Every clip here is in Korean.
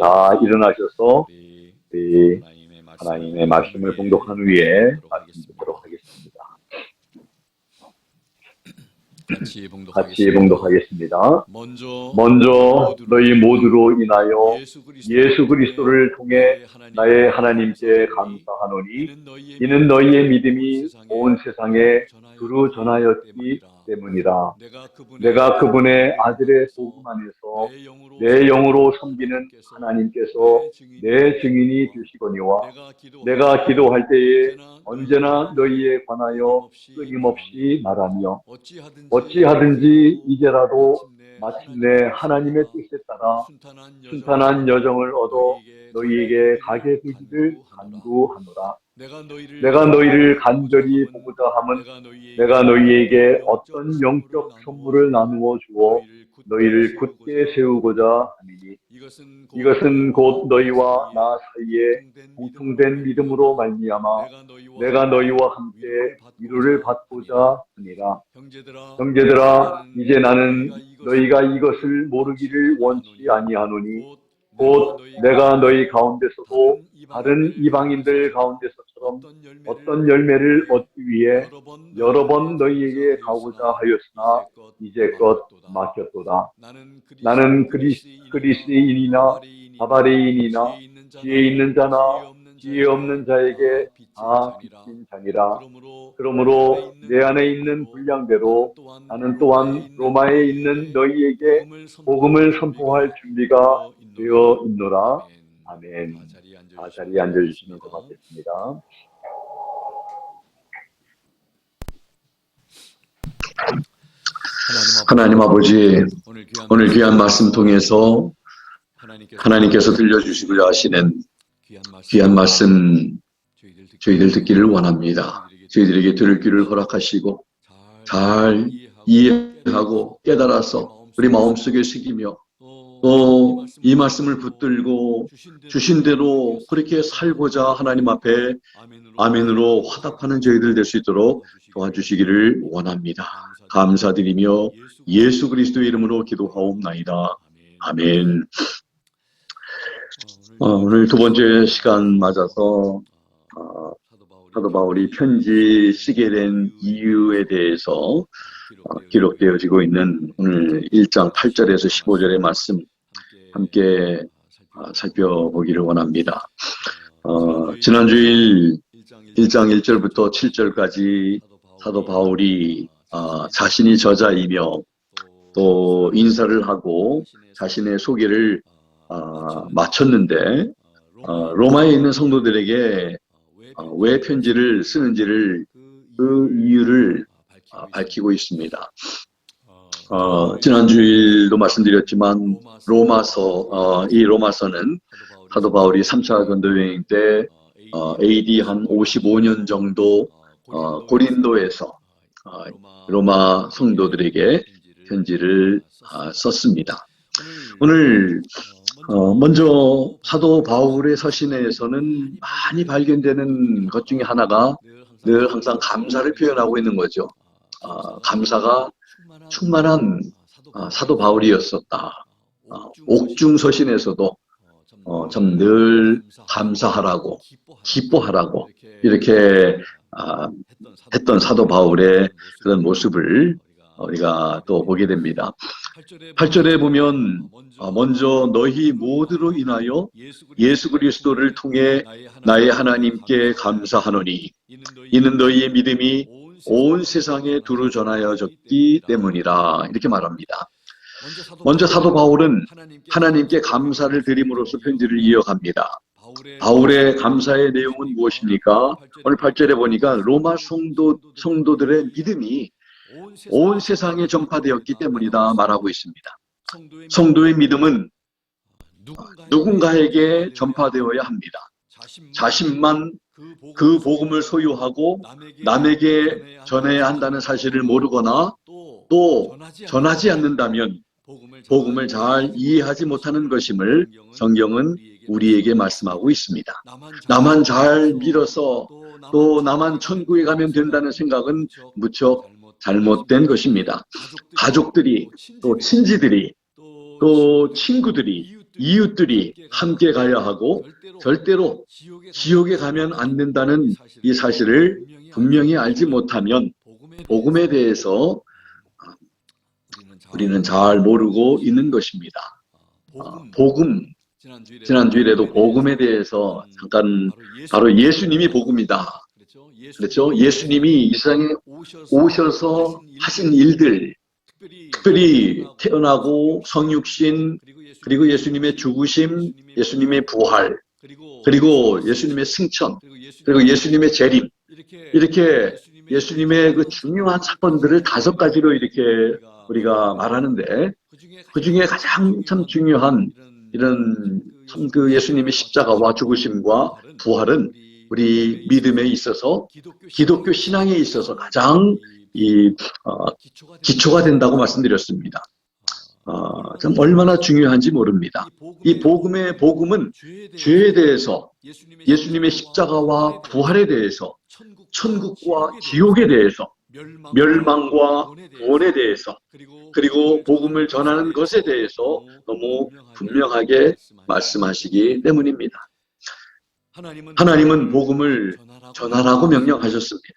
다 일어나셔서 우리 우리 하나님의 말씀을 봉독한 후에 말씀 하겠습니다. 듣도록 하겠습니다. 같이 같이 봉독하겠습니다. 봉독하겠습니다. 먼저 먼저 너희 모두로 인하여 예수 예수 그리스도를 그리스도를 통해 나의 하나님께 감사하노니 이는 너희의 믿음이 온 세상에 두루 전하였기 때문이라. 내가 그분의 아들의 복음 안에서 내 영으로 섬기는 하나님께서 내 증인이 되시거니와 내가 기도할 때에 언제나 너희에 관하여 끊임없이 말하며 어찌하든지 이제라도 마침내 하나님의 뜻에 따라 순탄한 여정을 얻어 너희에게 가게 되기를 간구하노라. 내가 너희를 간절히 보고자 함은 내가 너희에게 어떤 영적 선물을 나누어 주어 너희를 굳게 세우고자 함이니 이것은 곧 너희와 나 사이에 공통된 믿음으로 말미암아 내가 너희와 함께 위로를 받고자 하니라. 형제들아, 이제 나는 너희가 이것을 모르기를 원치 아니하노니 곧 내가 너희 가운데서도 다른 이방인들 가운데서처럼 어떤 열매를 얻기 위해 여러 번 너희에게 가고자 하였으나 이제껏 막혔도다. 나는 그리스인이나 바바레인이나 지혜 있는 자나 지혜 없는 자에게 다 빚진 자니라. 그러므로 내 안에 있는 분량대로 나는 또한 로마에 있는 너희에게 복음을 선포할 준비가 되어 있노라. 아멘. 자리에 앉아주시면 고맙겠습니다. 하나님 아버지, 오늘 귀한 말씀 통해서 하나님께서 들려주시고자 하시는 귀한 말씀 저희들 듣기를 원합니다. 저희들에게 들을 귀를 허락하시고 잘 이해하고 깨달아서 우리 마음속에 새기며 또 이 말씀을 붙들고 주신 대로 그렇게 살고자 하나님 앞에 아멘으로 화답하는 저희들 될 수 있도록 도와주시기를 원합니다. 감사드리며 예수 그리스도의 이름으로 기도하옵나이다. 아멘. 오늘 두 번째 시간 맞아서 사도 바울이 편지 쓰게 된 이유에 대해서 기록되어지고 있는 오늘 1장 8절에서 15절의 말씀 함께 살펴보기를 원합니다. 지난주일 1장 1절부터 7절까지 사도 바울이 자신이 저자이며 또 인사를 하고 자신의 소개를 마쳤는데 로마에 있는 성도들에게 왜 편지를 쓰는지를 그 이유를 밝히고 있습니다. 지난주일도 말씀드렸지만 이 로마서는 사도 바울이 3차 전도여행 때 AD 한 55년 정도 고린도에서 로마 성도들에게 편지를 썼습니다. 오늘 먼저 사도 바울의 서신에서는 많이 발견되는 것 중에 하나가 늘 항상 감사를 표현하고 있는 거죠. 감사가 충만한 사도 바울이었었다. 옥중 서신에서도 참 늘 감사하라고 기뻐하라고 이렇게 했던 사도 바울의 그런 모습을 우리가 또 보게 됩니다. 8절에 보면 먼저 너희 모두로 인하여 예수 그리스도를 통해 나의 하나님께 감사하노니 이는 너희의 믿음이 온 세상에 두루 전하여졌기 때문이라 이렇게 말합니다. 먼저 사도 바울은 하나님께 감사를 드림으로써 편지를 이어갑니다. 바울의 감사의 내용은 무엇입니까? 오늘 8절에 보니까 로마 성도들의 믿음이 온 세상에 전파되었기 때문이다 말하고 있습니다. 성도의 믿음은 누군가에게 전파되어야 합니다. 자신만 그 복음을 소유하고 남에게 전해야 한다는 사실을 모르거나 또 전하지 않는다면 복음을 잘 이해하지 못하는 것임을 성경은 우리에게 말씀하고 있습니다. 나만 잘 믿어서 또 나만 천국에 가면 된다는 생각은 무척 잘못된 것입니다. 가족들이 또 친지들이 또 친구들이 이웃들이 함께 가야 하고 절대로 지옥에 가면 안 된다는 이 사실을 분명히 알지 못하면 복음에 대해서 우리는 잘 모르고 있는 것입니다. 복음, 지난 주일에도 복음에 대해서 잠깐 바로 예수님이 복음이다. 그렇죠? 예수님이 이 세상에 오셔서 하신 일들, 특별히 태어나고 성육신, 그리고 예수님의 죽으심, 예수님의 부활, 그리고 예수님의 승천, 그리고 예수님의 재림, 이렇게 예수님의 그 중요한 사건들을 5가지로 이렇게 우리가 말하는데, 그 중에 가장 참 중요한 이런 참 그 예수님의 십자가와 죽으심과 부활은 우리 믿음에 있어서, 기독교 신앙에 있어서 가장 기초가 된다고 말씀드렸습니다. 참 얼마나 중요한지 모릅니다. 이 복음은 죄에 대해서, 예수님의 십자가와 부활에 대해서, 천국과 지옥에 대해서, 멸망과 구원에 대해서, 그리고 복음을 전하는 것에 대해서 너무 분명하게 말씀하시기 때문입니다. 하나님은 복음을 전하라고 명령하셨습니다.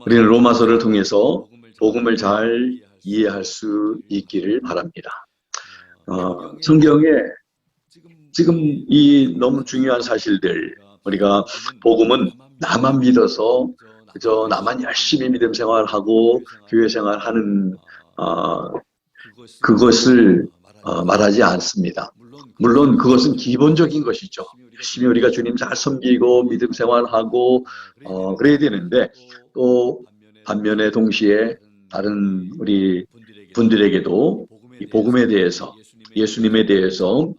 우리는 로마서를 통해서 복음을 잘 이해할 수 있기를 바랍니다. 성경에 지금 이 너무 중요한 사실들, 우리가 복음은 나만 믿어서 그저 나만 열심히 믿음 생활하고 교회 생활하는 그것을 말하지 않습니다. 물론 그것은 기본적인 것이죠. 열심히 우리가 주님 잘 섬기고 믿음 생활하고 그래야 되는데, 또 반면에 동시에 다른 우리 분들에게도 이 복음에 대해서, 예수님에 대해서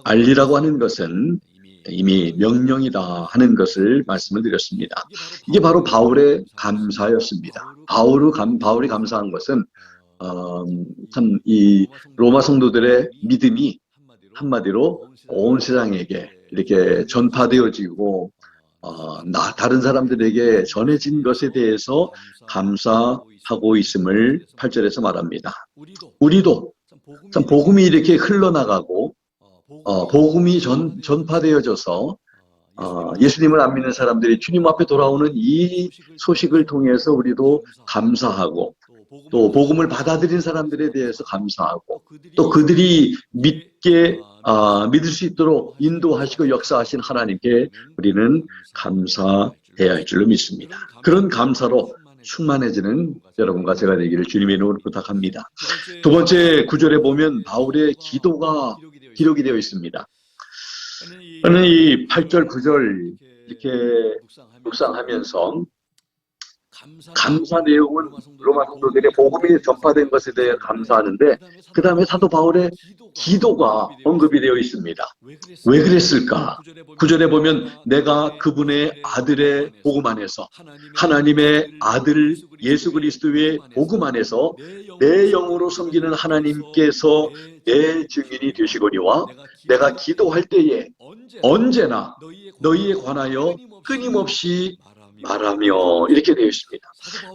알리라고 하는 것은 이미 명령이다 하는 것을 말씀을 드렸습니다. 이게 바로 바울의 감사였습니다. 바울이 감사한 것은 참 이 로마 성도들의 믿음이 한마디로 온 세상에게 이렇게 전파되어지고 다른 사람들에게 전해진 것에 대해서 감사하고 있음을 8절에서 말합니다. 우리도 참 복음이 이렇게 흘러나가고 복음이 전파되어져서 예수님을 안 믿는 사람들이 주님 앞에 돌아오는 이 소식을 통해서 우리도 감사하고, 또 복음을 받아들인 사람들에 대해서 감사하고, 또 그들이 믿을 수 있도록 인도하시고 역사하신 하나님께 우리는 감사해야 할 줄로 믿습니다. 그런 감사로 충만해지는 여러분과 제가 되기를 주님의 이름으로 부탁합니다. 두 번째 구절에 보면 바울의 기도가 기록이 되어 있습니다. 저는 이 8절, 9절 이렇게 묵상하면서 감사 내용은 로마 성도들의 복음이 전파된 것에 대해 감사하는데, 그 다음에 사도 바울의 기도가 언급이 되어 있습니다. 왜 그랬을까? 9절에 보면 내가 그분의 아들의 복음 안에서, 하나님의 아들 예수 그리스도의 복음 안에서 내 영으로 섬기는 하나님께서 내 증인이 되시거니와 내가 기도할 때에 언제나 너희에 관하여 끊임없이 말하며, 이렇게 되어 있습니다.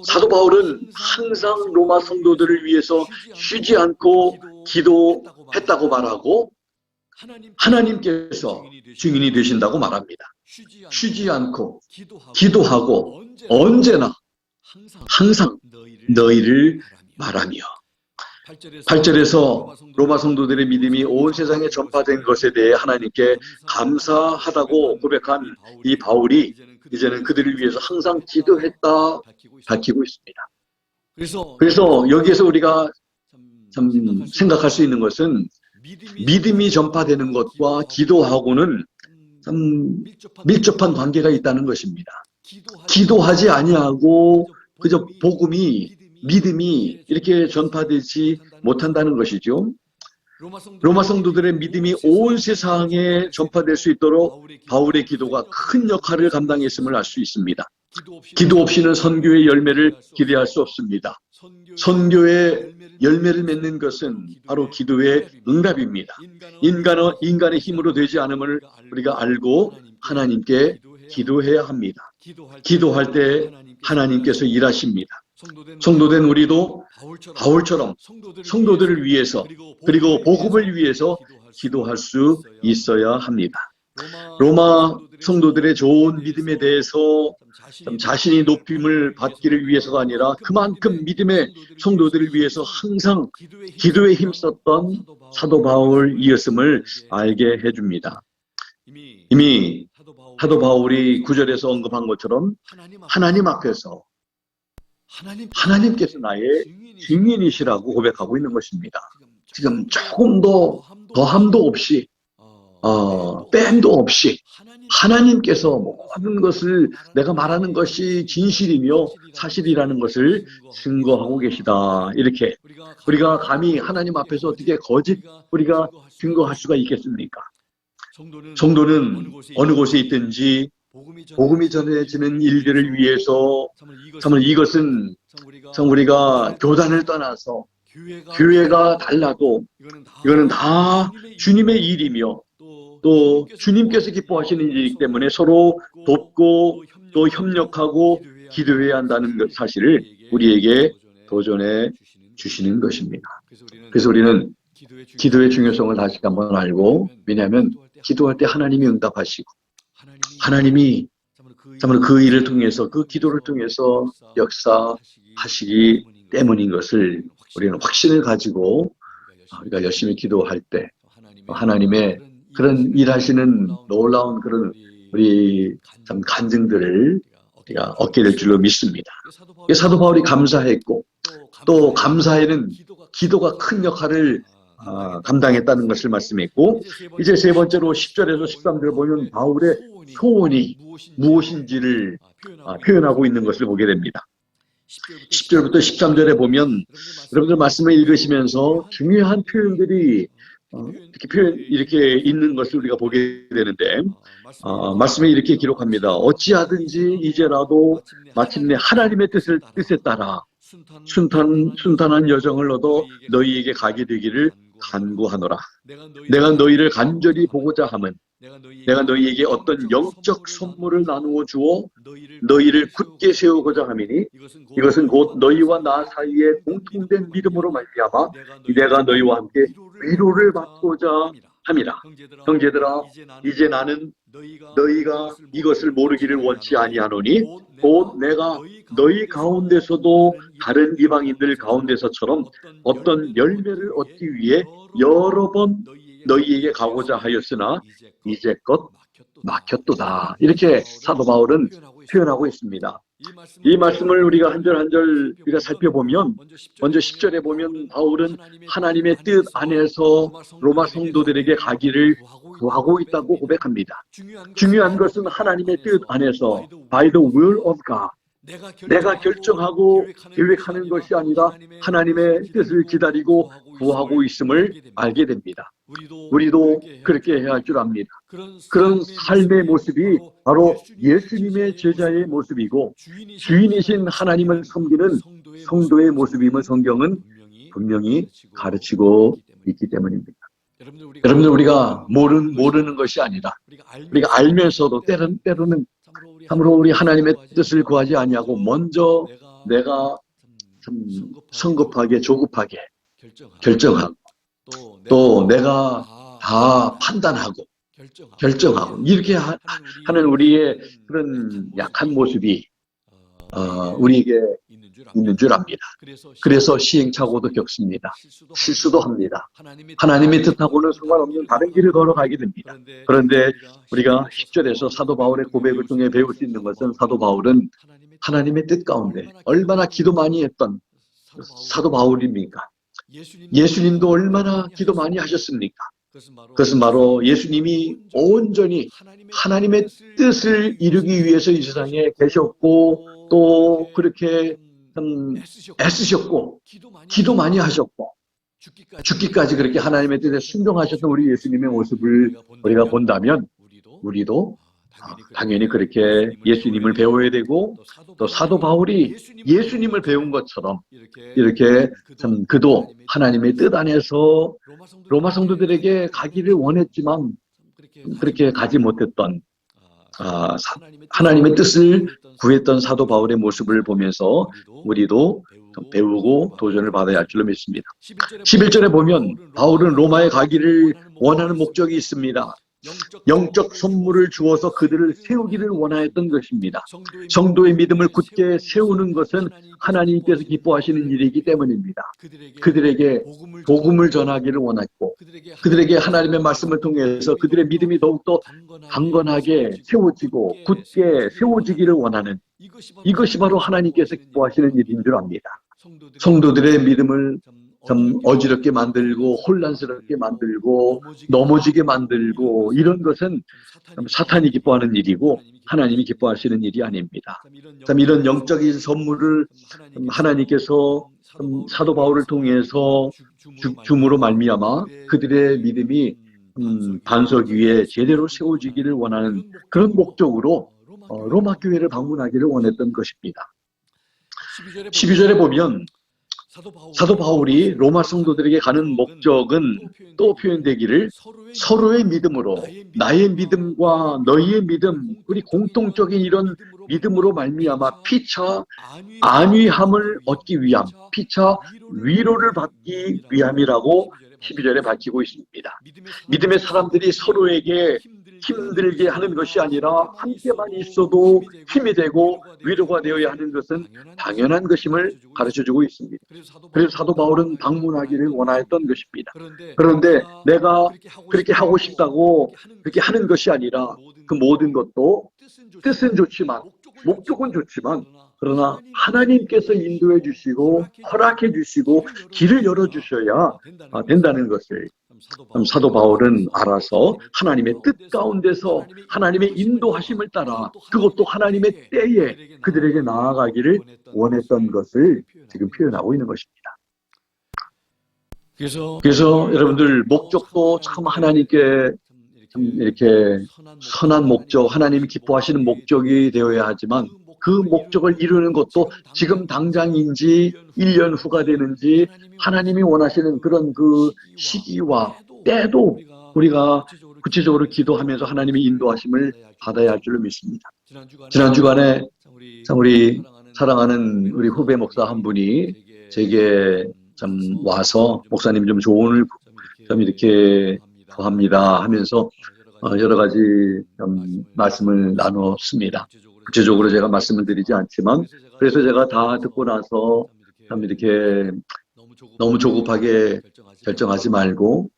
사도 바울은 항상 로마 성도들을 위해서 쉬지 않고 기도했다고 말하고, 하나님께서 증인이 되신다고 말합니다. 쉬지 않고 기도하고 언제나 항상 너희를 말하며. 8절에서 로마 성도들의 믿음이 온 세상에 전파된 것에 대해 하나님께 감사하다고 고백한 이 바울이 이제는 그들을 위해서 항상 기도했다 밝히고 있습니다. 그래서 여기에서 우리가 참 생각할 수 있는 것은, 믿음이 전파되는 것과 기도하고는 참 밀접한 관계가 있다는 것입니다. 기도하지 아니하고 그저 믿음이 이렇게 전파되지 못한다는 것이죠. 로마 성도들의 믿음이 온 세상에 전파될 수 있도록 바울의 기도가 큰 역할을 감당했음을 알 수 있습니다. 기도 없이는 선교의 열매를 기대할 수 없습니다. 선교의 열매를 맺는 것은 바로 기도의 응답입니다. 인간의 힘으로 되지 않음을 우리가 알고 하나님께 기도해야 합니다. 기도할 때 하나님께서 일하십니다. 성도된 우리도 바울처럼 성도들을 위해서 그리고 복음을 위해서 기도할 수 있어야 합니다. 로마 성도들의 좋은 믿음에 대해서 자신이 높임을 받기를 위해서가 아니라 그만큼 믿음의 성도들을 위해서 항상 기도에 힘썼던 사도 바울이었음을 알게 해줍니다. 이미 사도 바울이 9절에서 언급한 것처럼 하나님 앞에서 하나님께서 나의 증인이시라고 고백하고 있는 것입니다. 지금 조금도 더함도 없이 뺀도 없이 하나님께서 모든 것을 내가 말하는 것이 진실이며 사실이라는 것을 증거하고 계시다. 이렇게 우리가 감히 하나님 앞에서 어떻게 거짓 우리가 증거할 수가 있겠습니까? 성도는 어느 곳에 있든지 복음이 전해지는 일들을 위해서 정말 이것은 참 우리가 교단을 떠나서 교회가 달라도 이거는 다 주님의 일이며 또 주님께서 기뻐하시는 일이기 때문에 서로 돕고 또 협력하고 기도해야 한다는 사실을 우리에게 도전해 주시는 것입니다. 그래서 우리는 기도의 중요성을 다시 한번 알고, 왜냐하면 기도할 때 하나님이 응답하시고 하나님이 정말 그 일을 통해서 그 기도를 통해서 역사하시기 때문인 것을 우리는 확신을 가지고 우리가 열심히 기도할 때 하나님의 그런 일하시는 놀라운 그런 우리 참 간증들을 우리가 얻게 될 줄로 믿습니다. 사도 바울이 감사했고 또 감사에는 기도가 큰 역할을 감당했다는 것을 말씀했고, 이제 세 번째로 10절에서 13절 보면 바울의 소원이 무엇인지를 표현하고 있는 것을 보게 됩니다. 10절부터 13절에 보면 여러분들 말씀을 읽으시면서 중요한 표현들이 이렇게 있는 것을 우리가 보게 되는데, 말씀에 이렇게 기록합니다. 어찌하든지 이제라도 마침내 하나님의 뜻에 따라 순탄한 여정을 얻어 너희에게 가게 되기를 간구하노라. 내가 너희를 간절히 보고자 함은 내가 너희에게 어떤 영적 선물을 나누어 주어 너희를 굳게 세우고자 함이니 이것은 곧 너희와 나 사이에 공통된 믿음으로 말미암아 내가 너희와 함께 위로를 받고자 함이라. 형제들아, 이제 나는 너희가 이것을 모르기를 원치 아니하노니 곧 내가 너희 가운데서도 다른 이방인들 가운데서처럼 어떤 열매를 얻기 위해 여러 번 너희에게 가고자 하였으나 이제껏 막혔도다. 이렇게 사도 바울은 표현하고 있습니다. 이 말씀을 우리가 한 절 한 절 우리가 살펴보면, 먼저 10절에 보면 바울은 하나님의 뜻 안에서 로마 성도들에게 가기를 구하고 있다고 고백합니다. 중요한 것은 하나님의 뜻 안에서 by the will of God, 내가 결정하고 계획하는 것이 아니라 하나님의 뜻을 기다리고 구하고 있음을 알게 됩니다. 우리도 그렇게 해야 할 줄 압니다. 그런 삶의 모습이 바로 예수님의 제자의 모습이고 주인이신 하나님을 섬기는 성도의 모습임을 성경은 분명히 가르치고 있기 때문입니다. 여러분들 우리가 모르는 것이 아니라 우리가 알면서도 때로는 참으로 우리 하나님의 뜻을 구하지 아니하고 먼저 내가 참 성급하게 조급하게 결정하고 또 내가 다 판단하고 결정하고 이렇게 하는 우리의 그런 약한 모습이 우리에게 있는 줄 압니다. 그래서 시행착오도 겪습니다. 실수도 합니다. 하나님의 뜻하고는 상관없는 다른 길을 걸어가게 됩니다. 그런데 우리가 10절에서 사도 바울의 고백을 통해 배울 수 있는 것은 사도 바울은 하나님의 뜻 가운데 얼마나 기도 많이 했던 사도 바울입니까? 예수님도 얼마나 기도 많이 하셨습니까? 그것은 바로 예수님이 온전히 하나님의 뜻을 이루기 위해서 이 세상에 계셨고 또 그렇게 애쓰셨고 기도 많이 하셨고 죽기까지 그렇게 하나님의 뜻에 순종하셨던 우리 예수님의 모습을 우리가 본다면 우리도 당연히 그렇게 예수님을 배워야 되고 또 사도 바울이 예수님을 배운 것처럼 이렇게 참 그도 하나님의 뜻 안에서 로마 성도들에게 가기를 원했지만 그렇게 가지 못했던 하나님의 뜻을 구했던 사도 바울의 모습을 보면서 우리도 좀 배우고 도전을 받아야 할 줄로 믿습니다. 11절에 보면 바울은 로마에 가기를 원하는 목적이 있습니다. 영적 선물을 주어서 그들을 세우기를 원하였던 것입니다. 성도의 믿음을 굳게 세우는 것은 하나님께서 기뻐하시는 일이기 때문입니다. 그들에게 복음을 전하기를 원했고 그들에게 하나님의 말씀을 통해서 그들의 믿음이 더욱더 강건하게 세워지고 굳게 세워지기를 원하는 이것이 바로 하나님께서 기뻐하시는 일인 줄 압니다. 성도들의 믿음을 참 어지럽게 만들고 혼란스럽게 만들고 넘어지게 만들고 이런 것은 사탄이 기뻐하는 일이고 하나님이 기뻐하시는 일이 아닙니다. 참 이런 영적인 선물을 하나님께서 사도 바울을 통해서 줌으로 말미암아 그들의 믿음이 반석 위에 제대로 세워지기를 원하는 그런 목적으로 로마 교회를 방문하기를 원했던 것입니다. 12절에 보면 사도 바울이 로마 성도들에게 가는 목적은 또 표현되기를 서로의 믿음으로 나의 믿음과 너희의 믿음 우리 공통적인 이런 믿음으로 말미암아 피차 안위함을 얻기 위함 피차 위로를 받기 위함이라고 12절에 밝히고 있습니다. 믿음의 사람들이 서로에게 힘들게 하는 것이 아니라 함께만 있어도 힘이 되고 위로가 되어야 하는 것은 당연한 것임을 가르쳐주고 있습니다. 그래서 사도 바울은 방문하기를 원하였던 것입니다. 그런데 내가 그렇게 하고 싶다고 그렇게 하는 것이 아니라 그 모든 것도 뜻은 좋지만 목적은 좋지만 그러나 하나님께서 인도해 주시고 허락해 주시고 길을 열어주셔야 된다는 것을 사도 바울은 알아서 하나님의 뜻 가운데서 하나님의 인도하심을 따라 그것도 하나님의 때에 그들에게 나아가기를 원했던 것을 지금 표현하고 있는 것입니다. 그래서 여러분들 목적도 참 하나님께 참 이렇게 선한 목적, 하나님이 기뻐하시는 목적이 되어야 하지만 그 목적을 이루는 것도 지금 당장인지 1년 후가 되는지 하나님이 원하시는 그런 그 시기와 때도 우리가 구체적으로 기도하면서 하나님의 인도하심을 받아야 할 줄로 믿습니다. 지난 주간에 참 우리 사랑하는 우리 후배 목사 한 분이 제게 참 와서 목사님 좀 조언을 좀 이렇게 구합니다 하면서 여러 가지 좀 말씀을 나눴습니다. 구체적으로 제가 말씀을 드리지 않지만 그래서 제가 다 듣고 나서 참 이렇게 너무 조급하게 결정하지 말고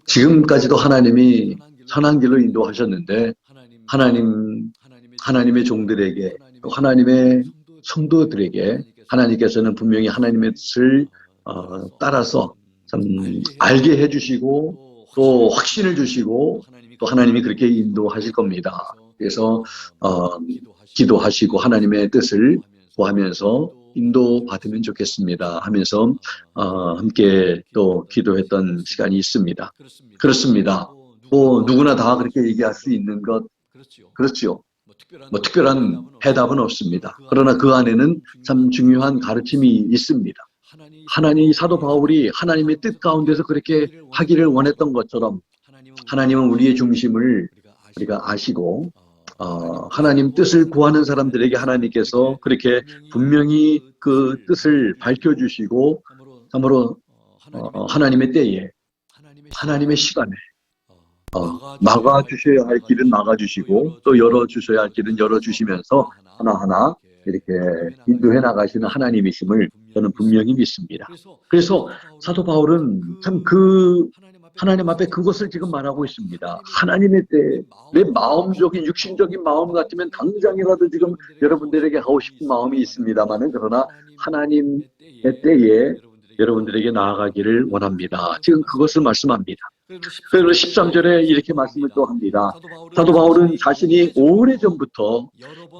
지금까지도 하나님이 선한 길로 인도하셨는데 하나님의 종들에게 또 하나님의 성도들에게 하나님께서는 분명히 하나님의 뜻을 따라서 참 알게 해주시고 또 확신을 주시고 또 하나님이 그렇게 인도하실 겁니다. 그래서 기도하시고 하나님의 뜻을 구하면서 인도받으면 좋겠습니다 하면서 함께 또 기도했던 시간이 있습니다. 그렇습니다. 뭐 누구나 다 그렇게 얘기할 수 있는 것 그렇죠. 뭐 특별한 해답은 없습니다. 그러나 그 안에는 참 중요한 가르침이 있습니다. 하나님 사도 바울이 하나님의 뜻 가운데서 그렇게 하기를 원했던 것처럼 하나님은 우리의 중심을 우리가 아시고 하나님 뜻을 구하는 사람들에게 하나님께서 그렇게 분명히 그 뜻을 밝혀주시고 참으로 하나님의 때에 하나님의 시간에 막아주셔야 할 길은 막아주시고 또 열어주셔야 할 길은 열어주시면서 하나하나 이렇게 인도해 나가시는 하나님이심을 저는 분명히 믿습니다. 그래서 사도 바울은 참 그 하나님 앞에 그것을 지금 말하고 있습니다. 하나님의 때 내 마음적인 육신적인 마음 같으면 당장이라도 지금 여러분들에게 하고 싶은 마음이 있습니다만은 그러나 하나님의 때에 여러분들에게 나아가기를 원합니다. 지금 그것을 말씀합니다. 그래서 13절에 이렇게 말씀을 또 합니다. 사도 바울은 자신이 오래전부터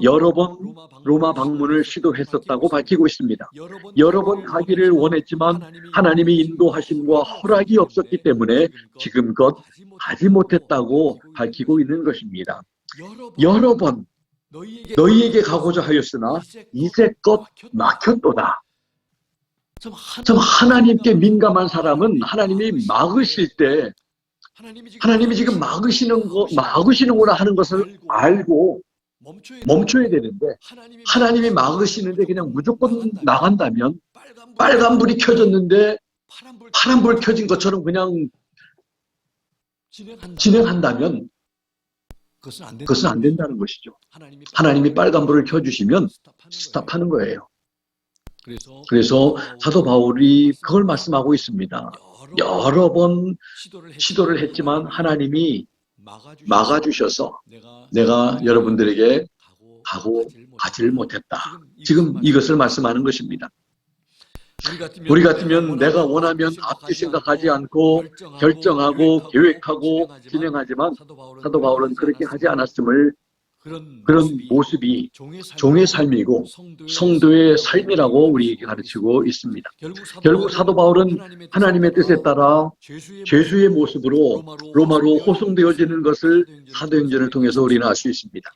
여러 번 로마 방문을 시도했었다고 밝히고 있습니다. 여러 번 가기를 원했지만 하나님의 인도하심과 허락이 없었기 때문에 지금껏 가지 못했다고 밝히고 있는 것입니다. 여러 번 너희에게 가고자 하였으나 이제껏 막혔도다. 참 하나님께 민감한 사람은 하나님이 막으실 때 하나님이 지금 막으시는구나 하는 것을 알고 멈춰야 되는데, 하나님이 막으시는데 그냥 무조건 나간다면, 빨간 불이 켜졌는데 파란 불 켜진 것처럼 그냥 진행한다면 그것은 안 된다는 것이죠. 하나님이 빨간 불을 켜주시면 스탑하는 거예요. 그래서 사도 바울이 그걸 말씀하고 있습니다. 여러 번 시도를 했지만 하나님이 막아주셔서 내가 여러분들에게 가지를 못했다. 지금 이것을 말씀하는 것입니다. 우리 같으면 내가 원하면 앞뒤 생각하지 않고 결정하고 계획하고 진행하지만 사도 바울은 그렇게 하지 않았음을, 그런 모습이 종의 삶이고 성도의 삶이라고 우리에게 가르치고 있습니다. 결국 사도 바울은 하나님의 뜻에 따라 죄수의 모습으로 로마로 호송되어지는 것을 사도행전을 통해서 우리는 알 수 있습니다.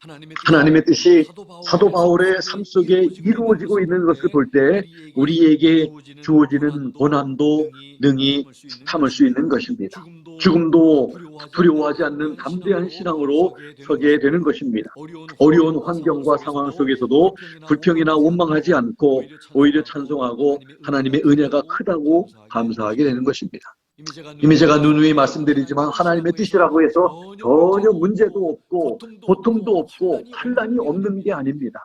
하나님의 뜻이 사도 바울의 삶 속에 이루어지고 있는 것을 볼 때 우리에게 주어지는 고난도 능히 참을 수 있는 것입니다. 죽음도 두려워하지 않는 담대한 신앙으로 서게 되는 것입니다. 어려운 환경과 상황 속에서도 불평이나 원망하지 않고 오히려 찬송하고 하나님의 은혜가 크다고 감사하게 되는 것입니다. 이미 제가 누누이 말씀드리지만 하나님의 뜻이라고 해서 전혀 문제도 없고 고통도 없고 환난이 없는 게 아닙니다.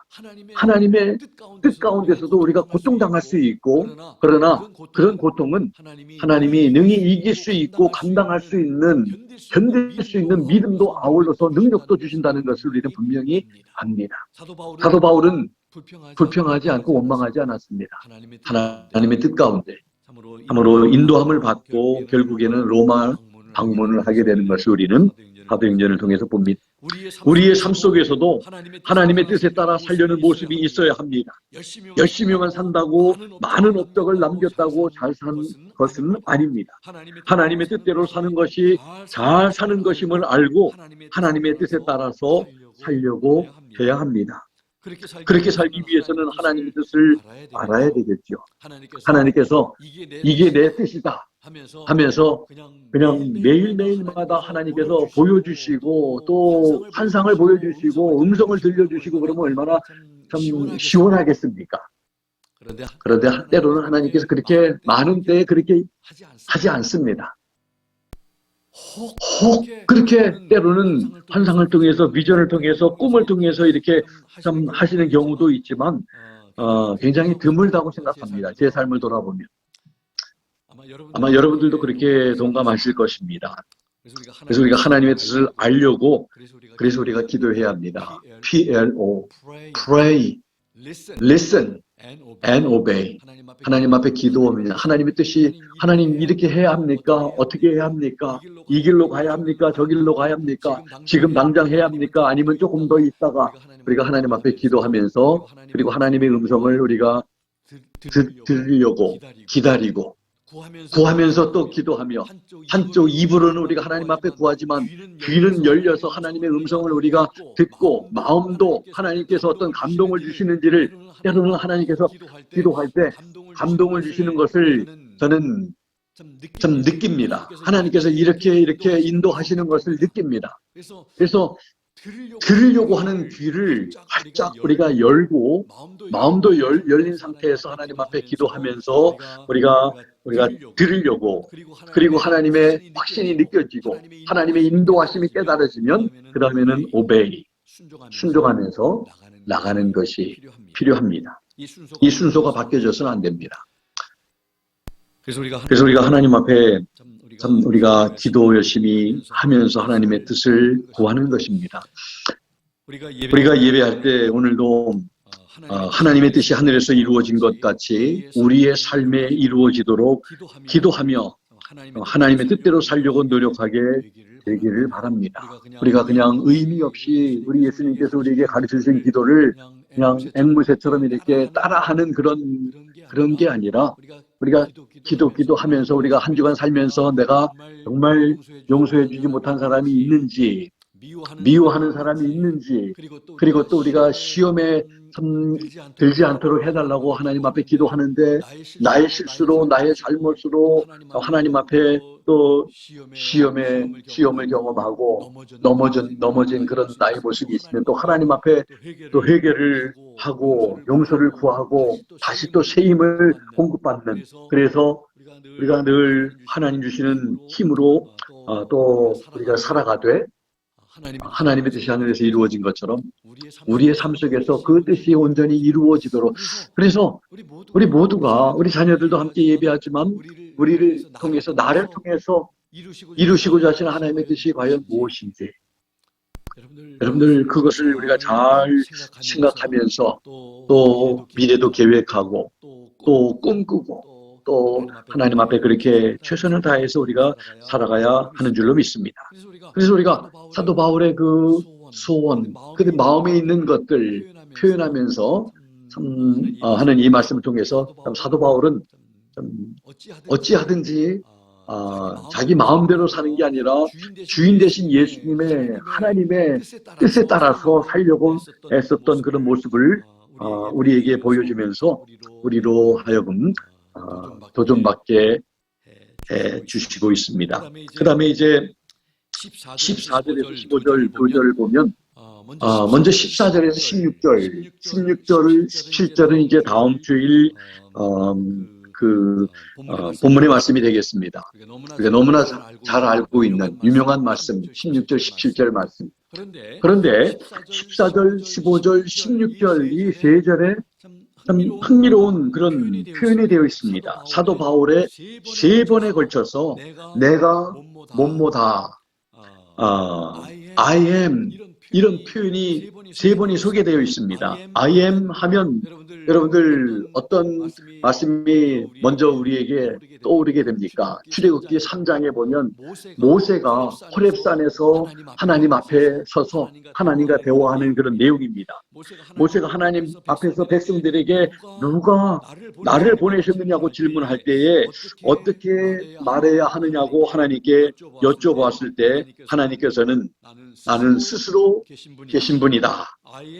하나님의 뜻 가운데서도 우리가 고통당할 수 있고, 그러나 그런 고통은 하나님이 능히 이길 수 있고 감당할 수 있는, 견딜 수 있는 믿음도 아울러서 능력도 주신다는 것을 우리는 분명히 압니다. 사도 바울은 불평하지 않고 원망하지 않았습니다. 하나님의 뜻 가운데 참으로 인도함을 받고 결국에는 로마 방문을 하게 되는 것을 우리는 사도행전을 통해서 봅니다. 우리의 삶 속에서도 하나님의 뜻에 따라 살려는 모습이 있어야 합니다. 열심히만 산다고 많은 업적을 남겼다고 잘 산 것은 아닙니다. 하나님의 뜻대로 사는 것이 잘 사는 것임을 알고 하나님의 뜻에 따라서 살려고 해야 합니다. 그렇게 살기 위해서는 하나님의 뜻을 알아야 되겠죠. 하나님께서 이게 내 뜻이다 하면서 그냥 매일매일마다 하나님께서 보여주시고 또 환상을 보여주시고 음성을 들려주시고 그러면 얼마나 참 시원하겠습니까? 그런데 때로는 하나님께서 그렇게 많은 때에 그렇게 하지 않습니다. 혹 그렇게 때로는 환상을 통해서, 비전을 통해서, 꿈을 통해서 이렇게 참 하시는 경우도 있지만 굉장히 드물다고 생각합니다. 제 삶을 돌아보면. 아마 여러분들도 그렇게 동감하실 것입니다. 그래서 우리가 하나님의 뜻을 알려고, 그래서 우리가 기도해야 합니다. PLO, pray, listen and obey. 하나님 앞에 기도하면 하나님의 뜻이, 하나님 이렇게 해야 합니까? 어떻게 해야 합니까? 이 길로 가야 합니까? 저 길로 가야 합니까? 지금 당장 해야 합니까? 아니면 조금 더 있다가, 우리가 하나님 앞에 기도하면서, 그리고 하나님의 음성을 우리가 들으려고 기다리고, 구하면서 또 기도하며, 한쪽 입으로는 우리가 하나님 앞에 구하지만 귀는 열려서 하나님의 음성을 우리가 듣고, 마음도 하나님께서 어떤 감동을 주시는지를 때로는 하나님께서 기도할 때 감동을 주시는 것을 저는 좀 느낍니다. 하나님께서 이렇게 인도하시는 것을 느낍니다. 그래서 들으려고 하는 귀를 활짝 우리가 열고, 마음도 열린 상태에서 하나님 앞에 기도하면서 우리가 들으려고, 그리고 하나님의 확신이 느껴지고 하나님의 인도하심이 깨달아지면 그 다음에는 오베이, 순종하면서 나가는 것이 필요합니다. 이 순서가 바뀌어져서는 안 됩니다. 그래서 우리가 하나님 앞에 참 우리가 기도 열심히 하면서 하나님의 뜻을 구하는 것입니다. 우리가 예배할 때 오늘도 하나님의 뜻이 하늘에서 이루어진 것 같이 우리의 삶에 이루어지도록 기도하며 하나님의 뜻대로 살려고 노력하게 되기를 바랍니다. 우리가 그냥 의미 없이 우리 예수님께서 우리에게 가르쳐주신 기도를 그냥 앵무새처럼 이렇게 따라하는 그런 게 아니라, 우리가 기도하면서 우리가 한 주간 살면서 내가 정말 용서해 주지 못한 사람이 있는지, 미워하는 사람이 있는지, 그리고 또 우리가 시험에 들지 않도록 해달라고 하나님 앞에 기도하는데 나의 실수로, 나의 잘못으로 하나님 앞에 또 시험을 경험하고 넘어진 그런 나의 모습이 있으면 또 하나님 앞에 또 회개를 하고 용서를 구하고 다시 또 새 힘을 공급받는, 그래서 우리가 늘 하나님 주시는 힘으로 또 우리가 살아가되 하나님의 뜻이 하늘에서 이루어진 것처럼 우리의 삶 속에서 그 뜻이 온전히 이루어지도록, 그래서 우리 모두가, 우리 자녀들도 함께 예배하지만 우리를 통해서, 나를 통해서 이루시고자 하시는 하나님의 뜻이 과연 무엇인지 여러분들 그것을 우리가 잘 생각하면서 또 미래도 계획하고 또 꿈꾸고 또 하나님 앞에 그렇게 최선을 다해서 우리가 살아가야 하는 줄로 믿습니다. 그래서 우리가 사도 바울의 그 소원, 그 마음에 있는 것들 표현하면서 하는 이 말씀을 통해서 사도 바울은 어찌하든지 자기 마음대로 사는 게 아니라 주인 되신 예수님의 하나님의 뜻에 따라서 살려고 애썼던 그런 모습을 우리에게 보여주면서 우리로 하여금 도전받게 해 주시고 있습니다. 그 다음에 이제 14절에서 15절, 9절을 보면 먼저 14절에서 16절, 16절, 17절은 이제 다음 주일 본문의 말씀이 되겠습니다. 우리가 너무나 잘 알고 있는 유명한 말씀, 16절, 17절 말씀. 그런데 14절, 15절, 16절 이 세 절에 참 흥미로운 그런 표현이 되어 있습니다. 사도 바울의 세 번에 걸쳐서 내가 뭐뭐다, I am, 이런 표현이 세 번이 소개되어 있습니다. I am 하면 여러분들 어떤 말씀이 먼저 우리에게 떠오르게 됩니까? 출애굽기 3장에 보면 모세가 호렙산에서 하나님 앞에 서서 하나님과 대화하는 그런 내용입니다. 모세가 하나님 앞에서 백성들에게 누가 나를 보내셨느냐고 질문할 때에 어떻게 말해야 하느냐고 하나님께 여쭤보았을 때 하나님께서는 나는 스스로 계신 분이다.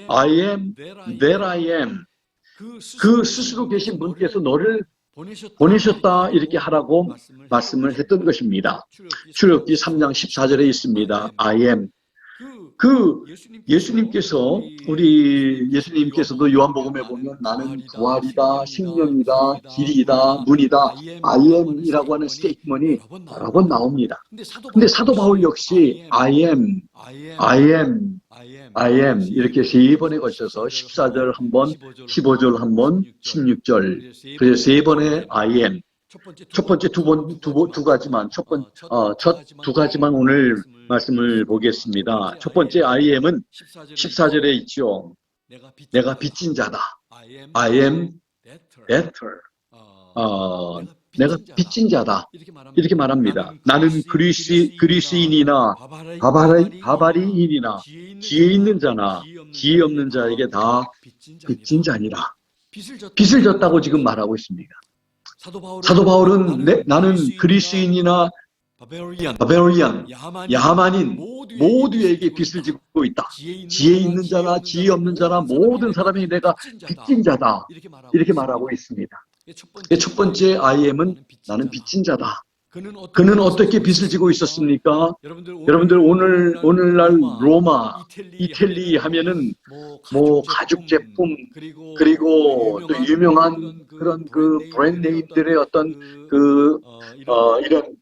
I am that I am. 그 스스로 계신 분께서 너를 보내셨다, 이렇게 하라고 말씀을 했던 것입니다. 출애굽기 3장 14절에 있습니다. I am. 예수님께서, 우리 예수님께서도 요한복음에 보면 나는 부활이다, 생명이다, 길이다, 문이다, I am이라고 하는 스테이트먼이 여러 번 나옵니다. 근데 사도 바울 역시 I am, I am, I am 이렇게 세 번에 걸쳐서 14절 한 번, 15절 한 번, 16절, 그래서 세 번의 I am. 첫 번째 두 가지만, 첫 두 가지만 오늘 말씀을 보겠습니다. 첫 번째 I am은 14절에 있죠. 내가 빚진 자다. I am debtor. 내가 빚진 자다. 이렇게 말합니다. 나는 그리스인이나 바바리인이나 지혜 있는 자나 지혜 없는 자에게 다 빚진 자니라. 빚을 졌다고 지금 말하고 있습니다. 사도 바울은 나는 그리스인이나 바벨리안, 야만인 모두에게 빚을 지고 있다. 지혜 있는 자나 지혜 없는 자나 모든 사람이 내가 빚진 자다. 이렇게 말하고 있습니다. 첫 번째 I am은 나는 빚진 자다. 그는 어떻게 빚을 지고 있었습니까? 여러분들 오늘날 로마, 이탈리 하면은 뭐 가죽 제품, 그리고 또 유명한 그런 그 브랜드 네임들의 어떤 이런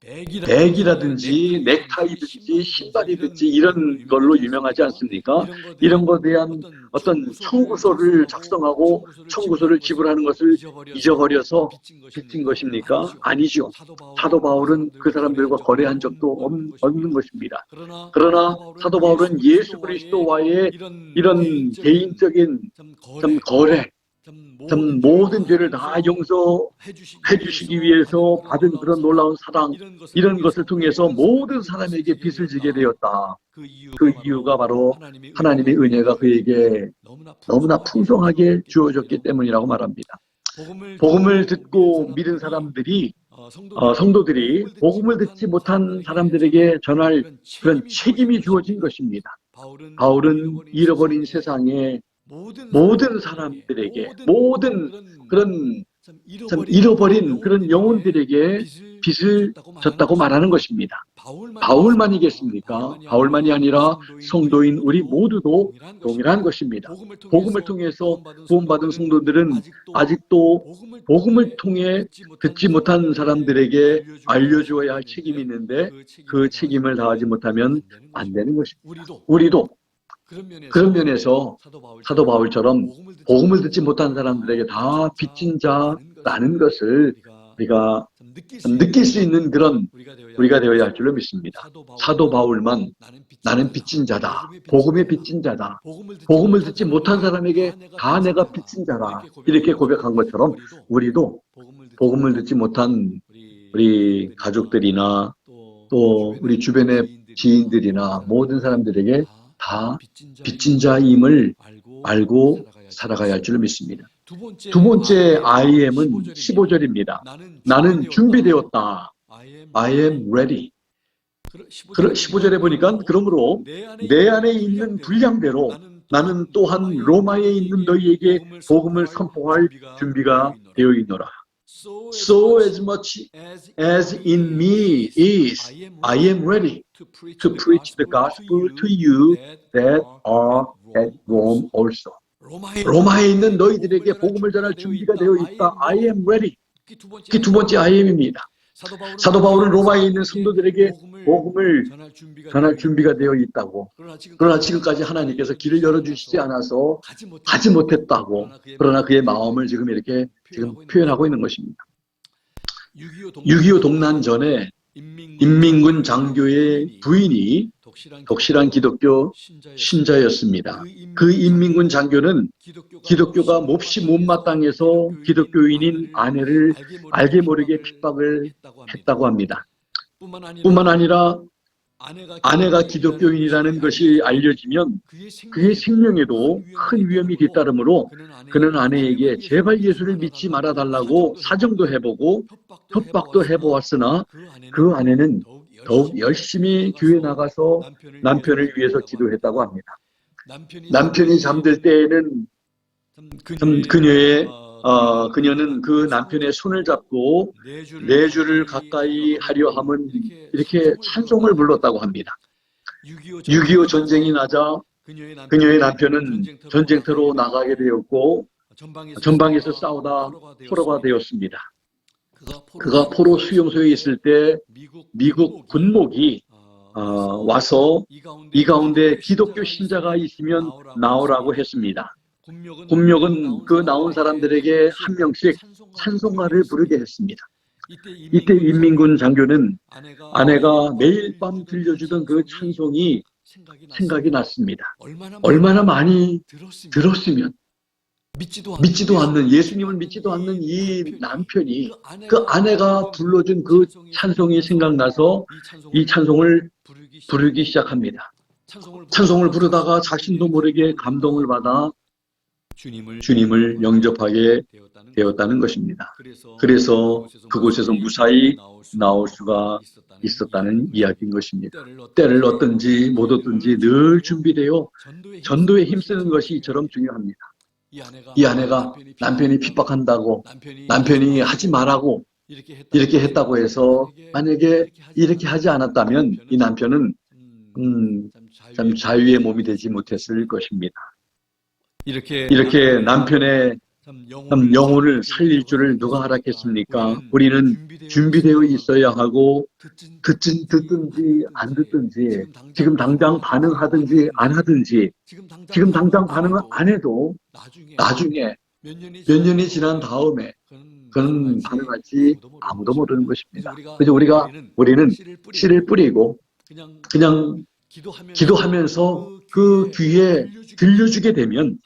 백이라든지 넥타이든지 신발이든지 이런 걸로 유명하지 않습니까? 이런 것에 대한 어떤 청구서를 작성하고 청구서를 지불하는 것을 잊어버려서 빚진 것입니까? 아니죠. 사도 바울은 그 사람들과 거래한 적도 없는 것입니다. 그러나 사도 바울은 예수 그리스도와의 이런 개인적인 거래, 모든 죄를 다 용서해 주시기 위해서 받은 그런 놀라운 사랑, 이런 것을 통해서 모든 사람에게 빚을 지게 되었다. 그 이유가 바로 하나님의 은혜가 그에게 너무나 풍성하게 주어졌기 때문이라고 말합니다. 복음을 듣고 믿은 사람들이 성도들이 복음을 듣지 못한 사람들에게 전할 그런 책임이 주어진 것입니다. 바울은 잃어버린 세상의 모든 사람들에게, 모든 그런 참 잃어버린 그런 영혼들에게 빚을 졌다고 말하는 것입니다. 바울만이겠습니까? 바울만이 아니라 성도인 우리 모두도 동일한 것입니다. 복음을 통해서 구원받은 성도들은 아직도 복음을 통해 듣지 못한 사람들에게 알려주어야 할 책임이 있는데 그 책임을 다하지 못하면 안 되는 것입니다. 우리도 그런 면에서 사도 바울처럼 복음을 듣지 못한 사람들에게 다 빚진 자라는 것을 우리가 느낄 수 있는 그런 우리가 되어야 할 줄로 믿습니다. 사도 바울만 나는 빚진 자다. 복음의 빚진 자다. 복음을 듣지 못한 사람에게 다 내가 빚진 자다. 이렇게 고백한 것처럼 우리도 복음을 듣지 못한 우리 가족들이나 또 우리 주변의 지인들이나 모든 사람들에게 다 빚진 자임을 알고 살아가야 할 줄로 믿습니다. 두 번째 I am은 15절입니다. 나는 준비되었다. I am ready. 15절에 보니까 그러므로 내 안에 있는 분량대로 나는 또한 로마에 있는 너희에게 복음을 선포할 준비가 되어 있노라. So as much as in me is, I am ready to preach the gospel to you that are at Rome also. 로마에 있는 너희들에게 복음을 전할 준비가 되어 있다. I am ready. 그게 두 번째 I am입니다. 사도 바울은 로마에 있는 성도들에게 복음을 전할 준비가 되어 있다고. 그러나 지금까지 하나님께서 길을 열어주시지 않아서 가지 못했다고. 그러나 그의 마음을 지금 이렇게 표현하고 있는 것입니다. 6.25 동란 전에 인민군 장교의 부인이 독실한 기독교 신자였습니다. 그 인민군 장교는 기독교가 몹시 못마땅해서 기독교인인 아내를 알게 모르게 핍박을 했다고 합니다. 뿐만 아니라 아내가 기독교인이라는 것이 알려지면 그의 생명에도 큰 위험이 뒤따르므로 그는 아내에게 제발 예수를 믿지 말아달라고 사정도 해보고 협박도 해보았으나 그 아내는 더욱 열심히 교회 나가서 남편을 위해서 기도했다고 합니다. 남편이 잠들 때에는 그녀는 그 남편의 손을 잡고 4주를 가까이 하려 함은 이렇게 찬송을 불렀다고 합니다. 6.25 전쟁이 나자 그녀의 남편은 전쟁터로 나가게 되었고 전방에서 싸우다 포로가 되었습니다. 그가 포로 수용소에 있을 때 미국 군목이 와서 이 가운데 기독교 신자가 있으면 나오라고 했습니다. 군목은 그 나온 사람들에게 한 명씩 찬송가를 부르게 했습니다. 이때 인민군 장교는 아내가 매일 밤 들려주던 그 찬송이 생각이 났습니다. 얼마나 많이 들었으면 믿지도 않는, 예수님을 믿지도 않는 이 남편이 그 아내가 불러준 그 찬송이 생각나서 이 찬송을 부르기 시작합니다. 찬송을 부르다가 자신도 모르게 감동을 받아 주님을 영접하게 되었다는 것입니다. 그래서 그곳에서 무사히 나올 수가 있었다는 이야기인 것입니다. 때를 얻든지 못 얻든지 늘 준비되어 전도에 힘쓰는 것이 이처럼 중요합니다. 이 아내가 남편이 핍박한다고, 남편이 하지 말라고 이렇게 했다고 해서 만약에 이렇게 하지 않았다면 이 남편은 참 자유의 몸이 되지 못했을 것입니다. 이렇게 남편의 영혼을 살릴 줄을 누가 알았겠습니까? 우리는 준비되어 있어야 하고 듣든지 안 듣든지 지금 당장 반응하든지 안 하든지 지금 당장 반응을 안 해도 나중에 몇 년이 지난 다음에 그는 반응할지 아무도 모르는 것입니다. 그래서 우리는 씨를 뿌리고 그냥 기도하면서 그 귀에 들려주게 되면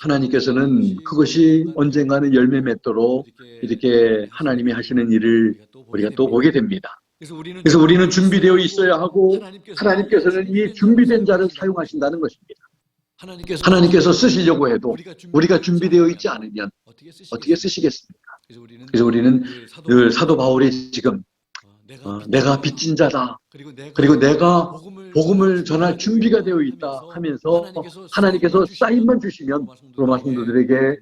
하나님께서는 그것이 언젠가는 열매 맺도록 이렇게 하나님이 하시는 일을 우리가 또 보게 됩니다. 그래서 우리는 준비되어 있어야 하고 하나님께서는 이 준비된 자를 사용하신다는 것입니다. 하나님께서 쓰시려고 해도 우리가 준비되어 있지 않으면 어떻게 쓰시겠습니까? 그래서 우리는 늘 사도 바울이 지금 내가 빚진 자다. 그리고 내가 복음을 전할 준비가 되어 있다 하면서 하나님께서 사인만 주시면 로마 성도들에게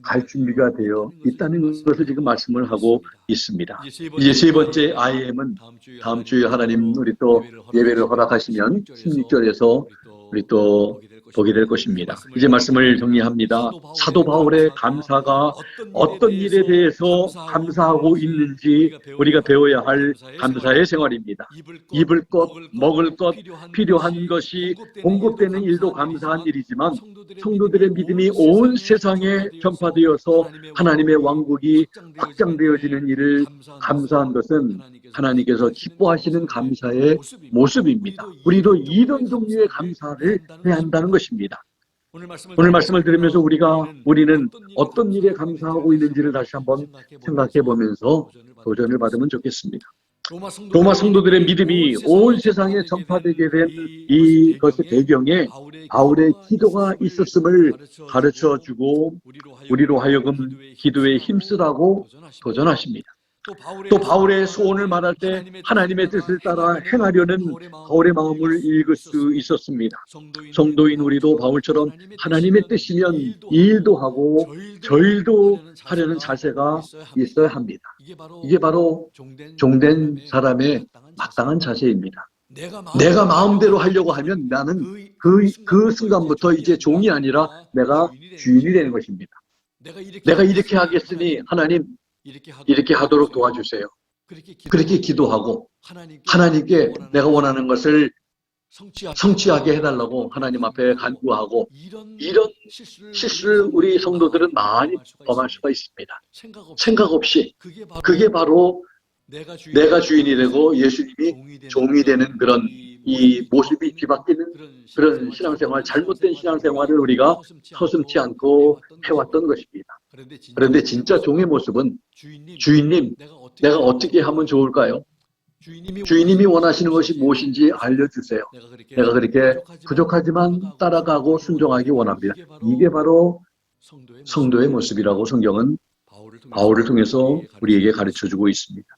갈 준비가 되어 있다는 것을 지금 말씀을 하고 있습니다. 이제 세 번째 IM은 다음 주에 하나님 우리 또 예배를 허락하시면 16절에서 우리 또 보게 될 것입니다. 이제 말씀을 정리합니다. 사도 바울의 감사가 어떤 일에 대해서 감사하고 있는지 우리가 배워야 할 감사의 생활입니다. 입을 것, 먹을 것, 필요한 것이 공급되는 일도 감사한 일이지만 성도들의 믿음이 온 세상에 전파되어서 하나님의 왕국이 확장되어지는 일을 감사한 것은 하나님께서 기뻐하시는 감사의 모습입니다. 우리도 이런 종류의 감사를 해야 한다는 것입니다. 오늘 말씀을 들으면서 우리는 어떤 일에 감사하고 있는지를 다시 한번 생각해 보면서 도전을 받으면 좋겠습니다. 로마 성도들의 믿음이 온 세상에 전파되게 된 이것의 배경에 바울의 기도가 있었음을 가르쳐주고 우리로 하여금 기도에 힘쓰라고 도전하십니다. 또 바울의 소원을 말할 때 하나님의 뜻을 따라 행하려는 바울의 마음을 읽을 수 있었습니다. 성도인 우리도 바울처럼 하나님의 뜻이면 이 일도 하고 저 일도 하려는 자세가 있어야 합니다. 이게 바로 종된 사람의 마땅한 자세입니다. 내가 마음대로 하려고 하면 나는 그 순간부터 이제 종이 아니라 내가 주인이 되는 것입니다. 내가 이렇게 하겠으니 하나님 이렇게 하도록 도와주세요. 그렇게 기도하고 하나님께 내가 원하는 것을 성취하게 해달라고 하나님 앞에 간구하고 이런 실수를 우리 성도들은 많이 범할 수가 있습니다. 생각 없이 그게 바로 내가 주인이 되고 예수님이 종이 되는 그런 이 모습이 뒤바뀌는 그런 신앙생활, 잘못된 신앙생활을 우리가 서슴지 않고 해왔던 것입니다. 그런데 진짜 종의 모습은 주인님, 내가 어떻게 하면 좋을까요? 주인님이 원하시는 것이 무엇인지 알려주세요. 내가 그렇게 부족하지만 따라가고 순종하기 원합니다. 이게 바로 성도의 모습이라고 성경은 바울을 통해서 우리에게 가르쳐주고 있습니다.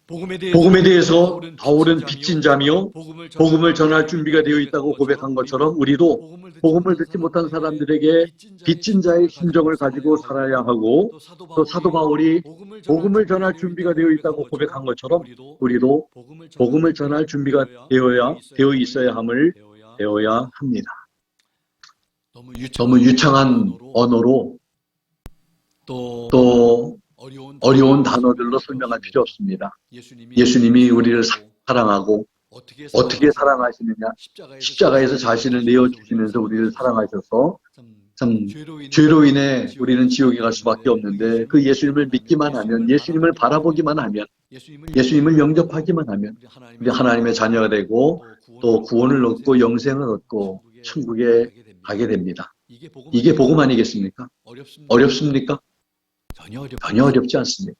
복음에 대해서 바울은 빚진 자며 복음을 전할 준비가 되어 있다고 고백한 것처럼 우리도 복음을 듣지 못한 사람들에게 빚진 자의 심정을 가지고 살아야 하고 또 사도 바울이 복음을 전할 준비가 되어 있다고 고백한 것처럼 우리도 복음을 전할 준비가 되어 있어야 함을 배워야 합니다. 너무 유창한 언어로 또 어려운 단어들로 설명할 필요 없습니다. 예수님이 우리를 사랑하고 어떻게 사랑하시느냐, 십자가에서 자신을 내어주시면서 우리를 사랑하셔서 참 죄로 인해 우리는 지옥에 갈 수밖에 없는데 그 예수님을 믿기만 하면, 예수님을 바라보기만 하면, 예수님을 영접하기만 하면 우리 하나님의 자녀가 되고 또 구원을 얻고 영생을 얻고 천국에 가게 됩니다. 이게 복음 아니겠습니까? 어렵습니까? 전혀 어렵지 않습니다.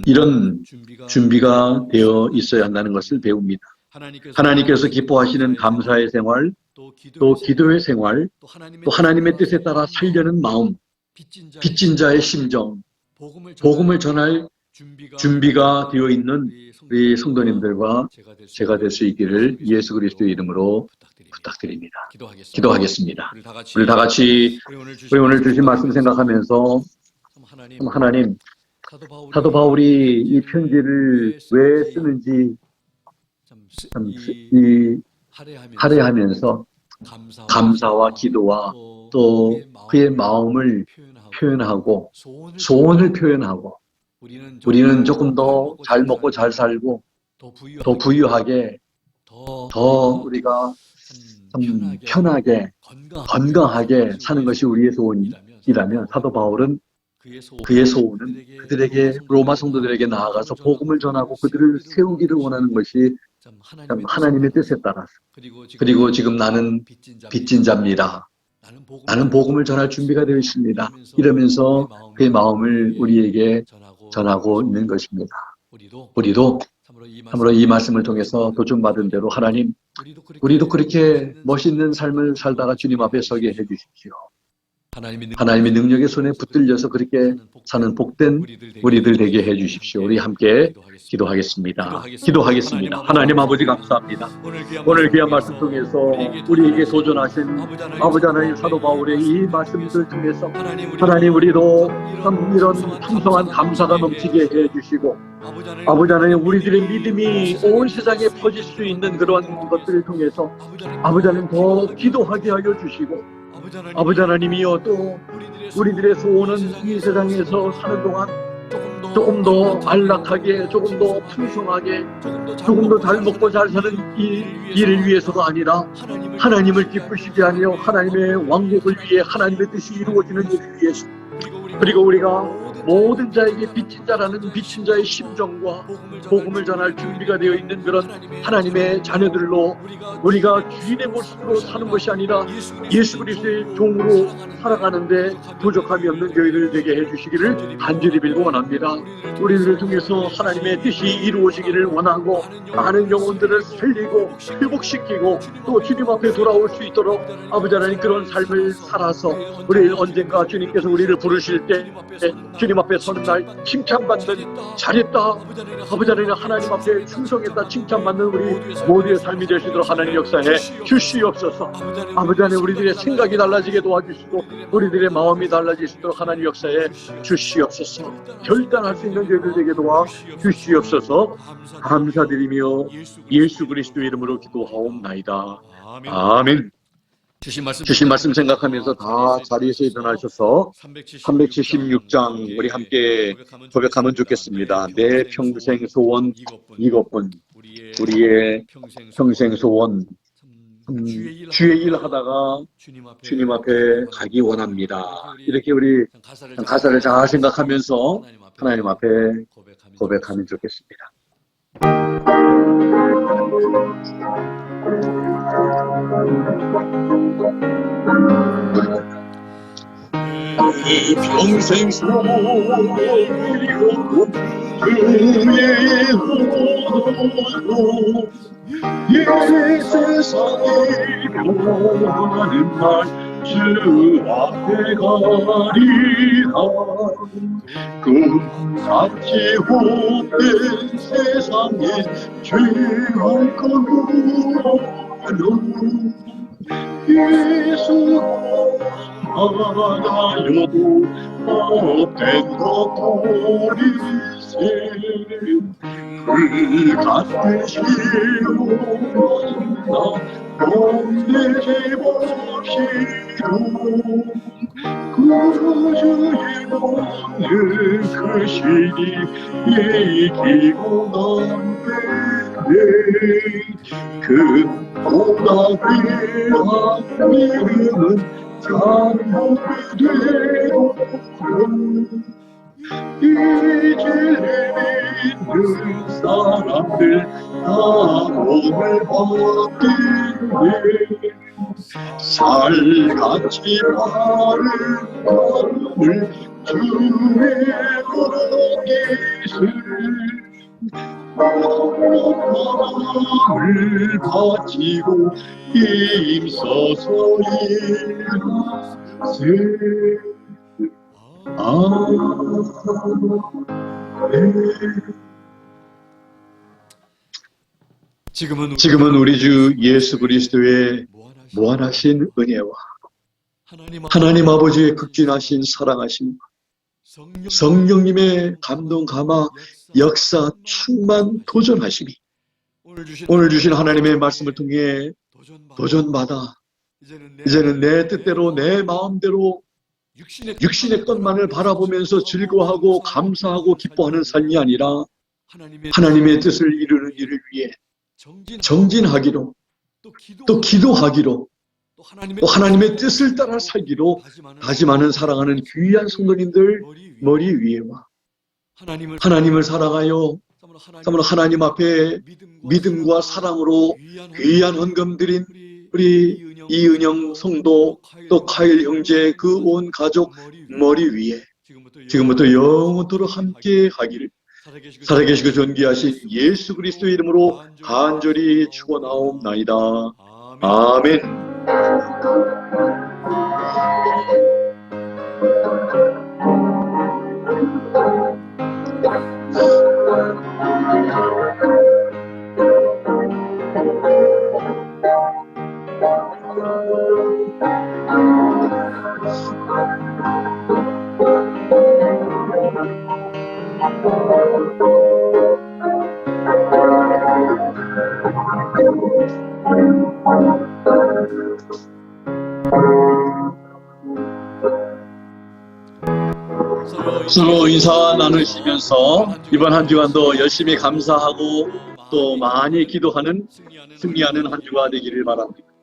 이런 준비가 되어 있어야 한다는 것을 배웁니다. 하나님께서 기뻐하시는 감사의 생활, 또 기도의 생활, 또 하나님의 뜻에 따라 살려는 마음, 빚진 자의 심정, 복음을 전할 준비가 되어 있는 우리 성도님들과 제가 될 수 있기를 예수 그리스도의 이름으로 부탁드립니다. 기도하겠습니다. 우리 다 같이 우리 오늘 주신 말씀 생각하면서 하나님, 사도 바울이 이 편지를 왜 쓰는지 참 할애하면서 감사와 기도와 또 그의 마음을 표현하고 소원을 표현하고 우리는 조금 더 잘 먹고 잘 살고 더 부유하게 더 우리가 참 편하게 건강하게 사는 것이 우리의 소원이라면 사도 바울은 그의 소원은 그들에게 로마 성도들에게 나아가서 복음을 전하고 그들을 세우기를 원하는 것이 참 하나님의 뜻에 따라서 그리고 지금 나는 빚진 자입니다. 나는 복음을 전할 준비가 되어 있습니다. 이러면서 그의 마음을 우리에게 전하고 있는 것입니다. 우리도 참으로 이 말씀을 통해서 도전받은 대로 하나님, 우리도 그렇게 멋있는 삶을 살다가 주님 앞에 서게 해주십시오. 하나님의 능력의 손에 붙들려서 그렇게 사는 복된 우리들 되게 해주십시오. 우리 함께 기도하겠습니다. 기도하겠습니다. 하나님 아버지 감사합니다. 오늘 귀한 말씀 통해서 우리에게 도전하신 아버지 하나님 사도 바울의 이 말씀들 통해서 하나님 우리도 참 이런 풍성한 감사가 넘치게 해주시고 아버지 하나님 우리들의 믿음이 온 세상에 퍼질 수 있는 그러한 것들을 통해서 아버지 하나님 더 기도하게 하여 주시고 아버지 하나님이여 또 우리들의 소원은 이 세상에서 사는 동안 조금 더 안락하게 조금 더 풍성하게 조금 더 잘 먹고 잘 사는 이 일을 위해서가 아니라 하나님을 기쁘시게 하며 하나님의 왕국을 위해 하나님의 뜻이 이루어지는 일을 위해서 그리고 우리가 모든 자에게 빚진 자라는 빚진 자의 심정과 복음을 전할 준비가 되어 있는 그런 하나님의 자녀들로 우리가 주인의 모습으로 사는 것이 아니라 예수 그리스도의 종으로 살아가는데 부족함이 없는 저희들 되게 해주시기를 간절히 빌고 원합니다. 우리들을 통해서 하나님의 뜻이 이루어지기를 원하고 많은 영혼들을 살리고 회복시키고 또 주님 앞에 돌아올 수 있도록 아버지 하나님 그런 삶을 살아서 우리 언젠가 주님께서 우리를 부르실 때 주님 앞에 서는 날 칭찬받는 잘했다 아버지 하나님 앞에 충성했다 칭찬받는 우리 모두의 삶이 되시도록 하나님 역사해 주시옵소서. 아버지 하나님 우리들의 생각이 달라지게 도와주시고 우리들의 마음이 달라지시도록 하나님 역사해 주시옵소서. 결단할 수 있는 저희들에게 도와 주시옵소서. 감사드리며 예수 그리스도의 이름으로 기도하옵나이다. 아멘. 주신 말씀 생각하면서 다 자리에서 일어나셔서 376장 우리 함께 고백하면 좋겠습니다. 내 평생 소원 이것뿐 우리의 평생 소원 주의 일 하다가 주님 앞에 가기 원합니다. 이렇게 우리 가사를 잘 생각하면서 하나님 앞에 고백하면 좋겠습니다. 평생 소원이고 주의 호로 이 세상이 변하는 날 주 앞에 가리라 꿈같이 헛된 세상에 죄한 건물로 예수 하나여도 헛된 것 버리세 불같은 시로나 봄내지 봅시로 구주의 몸을 크시니 이기고 남되네 그보다 귀한 이름은 장로되고 이제를 믿는 사람들 다 오늘 받겠네 살같이 바른 걸음을 주의 거룩이슬 마음을 바치고 힘써서 이루세 지금은 우리 주 예수 그리스도의 무한하신 은혜와 하나님 아버지의 극진하신 사랑하심 성령님의 감동 감화 역사 충만 도전하심이 오늘 주신 하나님의 말씀을 통해 도전받아 이제는 내 뜻대로 내 마음대로 육신의 것만을 바라보면서 즐거워하고 감사하고 기뻐하는 삶이 아니라 하나님의 뜻을 이루는 일을 위해 정진하기로 또 기도하기로 또 하나님의 뜻을 따라 살기로 다짐하는 사랑하는 귀한 성도님들 머리 위에와 하나님을 사랑하여 참으로 하나님 앞에 믿음과 사랑으로 귀한 헌금 드린 우리 이은영 성도 또 카일 형제 그 온 가족 머리 위에 지금부터 영원토록 함께 하기를 살아계시고 존귀하신 예수 그리스도의 이름으로 간절히 축원하옵나이다. 아멘. 서로 인사 나누시면서 이번 한 주간도 열심히 감사하고 또 많이 기도하는 승리하는 한 주가 되기를 바랍니다.